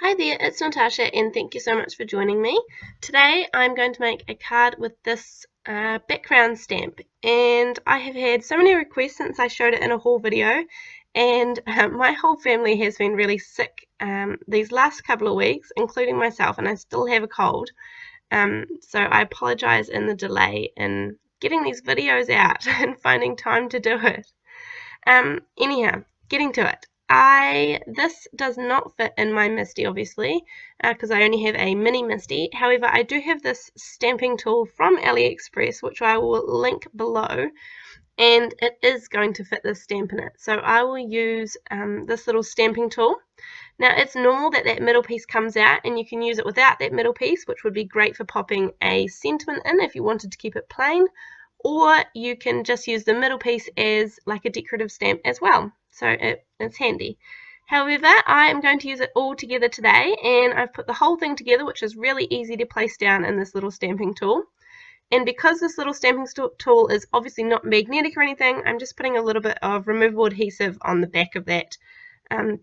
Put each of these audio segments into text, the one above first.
Hi there, it's Natasha and thank you so much for joining me. Today I'm going to make a card with this background stamp, and I have had so many requests since I showed it in a haul video, and my whole family has been really sick these last couple of weeks, including myself, and I still have a cold. So I apologize in the delay in getting these videos out and finding time to do it. Anyhow, getting to it. This does not fit in my MISTI, obviously, because I only have a mini MISTI. However, I do have this stamping tool from AliExpress, which I will link below, and it is going to fit this stamp in it. So I will use this little stamping tool. Now, it's normal that that middle piece comes out, and you can use it without that middle piece, which would be great for popping a sentiment in if you wanted to keep it plain, or you can just use the middle piece as like a decorative stamp as well. So it's handy. However, I am going to use it all together today, and I've put the whole thing together, which is really easy to place down in this little stamping tool. And because this little stamping tool is obviously not magnetic or anything, I'm just putting a little bit of removable adhesive on the back of that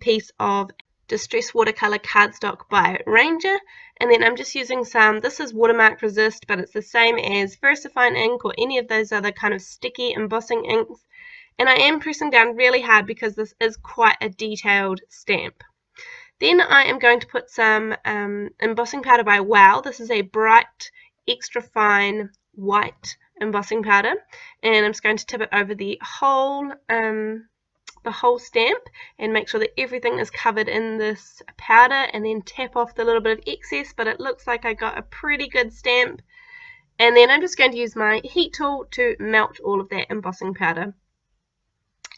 piece of Distress Watercolour cardstock by Ranger, and then I'm just using this is watermark resist, but it's the same as VersaFine ink or any of those other kind of sticky embossing inks, and I am pressing down really hard because this is quite a detailed stamp. Then I am going to put some embossing powder by Wow. This is a bright, extra fine white embossing powder, and I'm just going to tip it over the whole stamp and make sure that everything is covered in this powder, and then tap off the little bit of excess, but it looks like I got a pretty good stamp. And then I'm just going to use my heat tool to melt all of that embossing powder.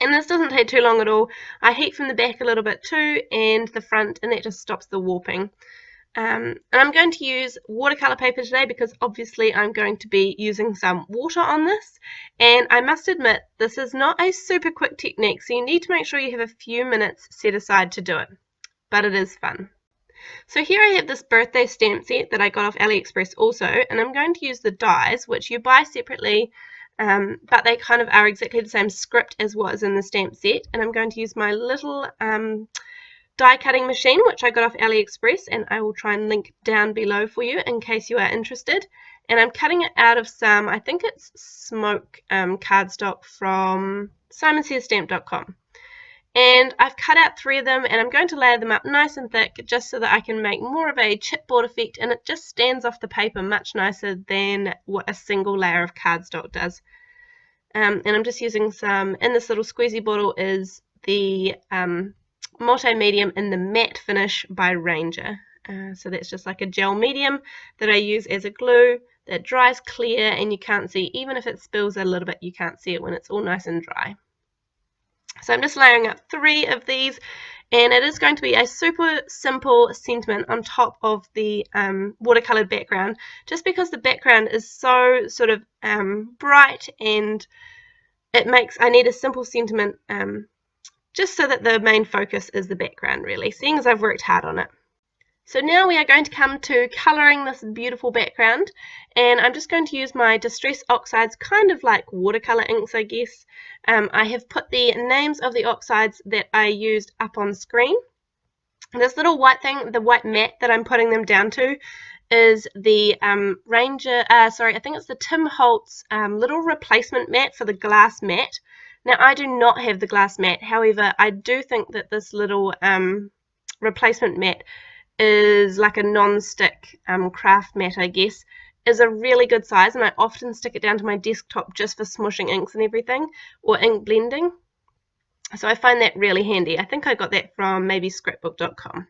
And this doesn't take too long at all. I heat from the back a little bit too, and the front, and that just stops the warping. And I'm going to use watercolor paper today because obviously I'm going to be using some water on this, and I must admit this is not a super quick technique, so you need to make sure you have a few minutes set aside to do it, but it is fun. So here I have this birthday stamp set that I got off AliExpress also, and I'm going to use the dies, which you buy separately, but they kind of are exactly the same script as what is in the stamp set, and I'm going to use my little die cutting machine, which I got off AliExpress, and I will try and link down below for you in case you are interested. And I'm cutting it out of some, I think it's smoke cardstock from simonsaysstamp.com. And I've cut out 3 of them, and I'm going to layer them up nice and thick just so that I can make more of a chipboard effect, and it just stands off the paper much nicer than what a single layer of cardstock does. And I'm just using some, in this little squeezy bottle is the multi-medium in the matte finish by Ranger. So that's just like a gel medium that I use as a glue that dries clear, and you can't see, even if it spills a little bit, you can't see it when it's all nice and dry. So I'm just layering up 3 of these, and it is going to be a super simple sentiment on top of the watercolored background, just because the background is so sort of bright, and I need a simple sentiment just so that the main focus is the background, really, seeing as I've worked hard on it. So now we are going to come to colouring this beautiful background, and I'm just going to use my Distress Oxides, kind of like watercolour inks, I guess. I have put the names of the oxides that I used up on screen. This little white thing, the white matte that I'm putting them down to, is the I think it's the Tim Holtz little replacement matte for the glass matte. Now, I do not have the glass matte, however, I do think that this little replacement matte is like a non-stick craft matte, I guess, is a really good size, and I often stick it down to my desktop just for smushing inks and everything, or ink blending. So I find that really handy. I think I got that from maybe scrapbook.com.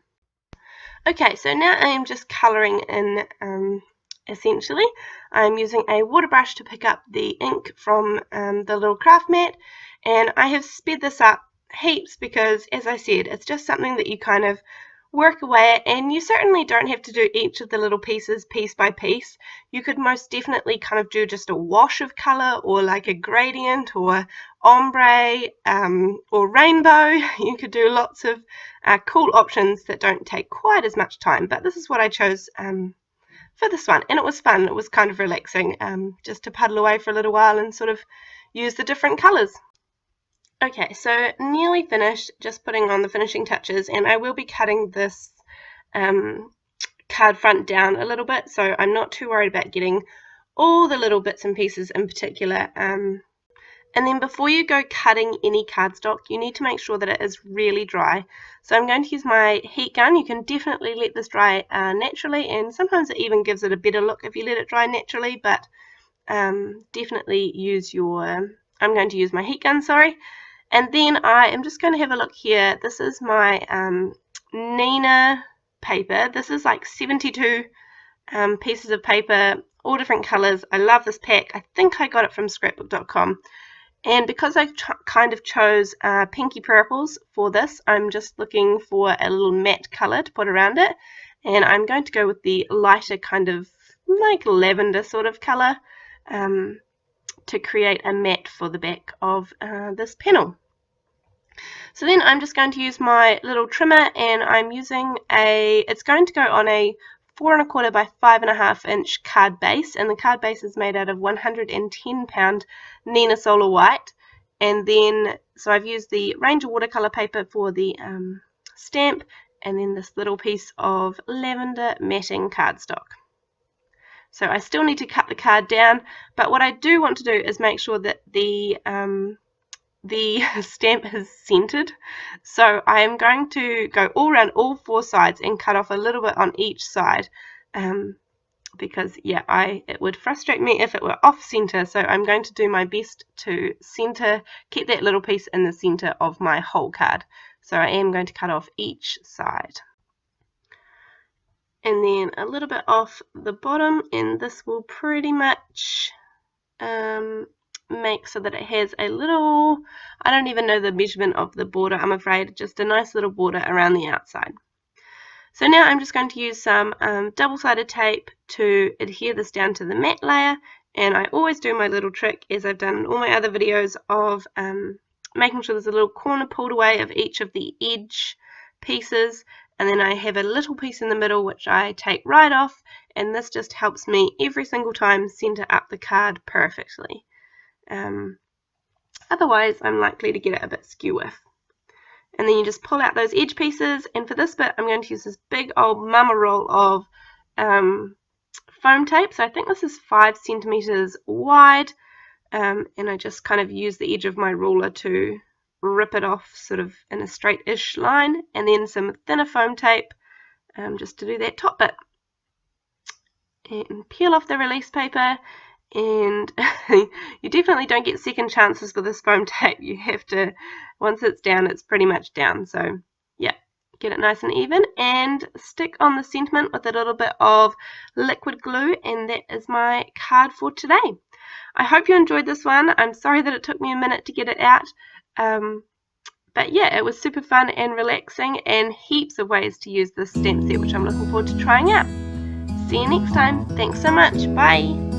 Okay, so now I am just colouring in, essentially. I'm using a water brush to pick up the ink from the little craft mat, and I have sped this up heaps because, as I said, it's just something that you kind of work away at, and you certainly don't have to do each of the little pieces piece by piece. You could most definitely kind of do just a wash of colour, or like a gradient, or ombre, or rainbow. You could do lots of cool options that don't take quite as much time, but this is what I chose for this one, and it was fun. It was kind of relaxing, just to puddle away for a little while and sort of use the different colours. Okay, so nearly finished, just putting on the finishing touches, and I will be cutting this card front down a little bit, so I'm not too worried about getting all the little bits and pieces in particular. And then before you go cutting any cardstock, you need to make sure that it is really dry. So I'm going to use my heat gun. You can definitely let this dry naturally, and sometimes it even gives it a better look if you let it dry naturally, but definitely use your, I'm going to use my heat gun, sorry. And then I am just going to have a look here. This is my Nina paper. This is like 72 pieces of paper, all different colors. I love this pack. I think I got it from scrapbook.com. And because I kind of chose pinky purples for this, I'm just looking for a little matte color to put around it. And I'm going to go with the lighter kind of like lavender sort of color to create a matte for the back of this panel. So then I'm just going to use my little trimmer, and I'm using it's going to go on a 4 1/4 by 5 1/2 inch card base, and the card base is made out of 110 pound Nina Solar White. And then, so I've used the Ranger watercolor paper for the stamp, and then this little piece of lavender matting cardstock. So I still need to cut the card down, but what I do want to do is make sure that the stamp is centered. So I am going to go all around all 4 sides and cut off a little bit on each side, because yeah, it would frustrate me if it were off center. So I'm going to do my best to center, keep that little piece in the center of my whole card. So I am going to cut off each side, and then a little bit off the bottom, and this will pretty much make so that it has a little, I don't even know the measurement of the border, I'm afraid, just a nice little border around the outside. So now I'm just going to use some double-sided tape to adhere this down to the matte layer, and I always do my little trick, as I've done in all my other videos, of making sure there's a little corner pulled away of each of the edge pieces, and then I have a little piece in the middle which I take right off, and this just helps me every single time center up the card perfectly. Otherwise I'm likely to get it a bit skew with. And then you just pull out those edge pieces, and for this bit I'm going to use this big old mama roll of foam tape. So I think this is 5 centimeters wide, and I just kind of use the edge of my ruler to rip it off sort of in a straight-ish line, and then some thinner foam tape just to do that top bit. And peel off the release paper, and you definitely don't get second chances with this foam tape. You have to, once it's down, it's pretty much down. So yeah, get it nice and even, and stick on the sentiment with a little bit of liquid glue, and that is my card for today. I hope you enjoyed this one. I'm sorry that it took me a minute to get it out, but yeah, it was super fun and relaxing, and heaps of ways to use this stamp set which I'm looking forward to trying out. See you next time. Thanks so much. Bye.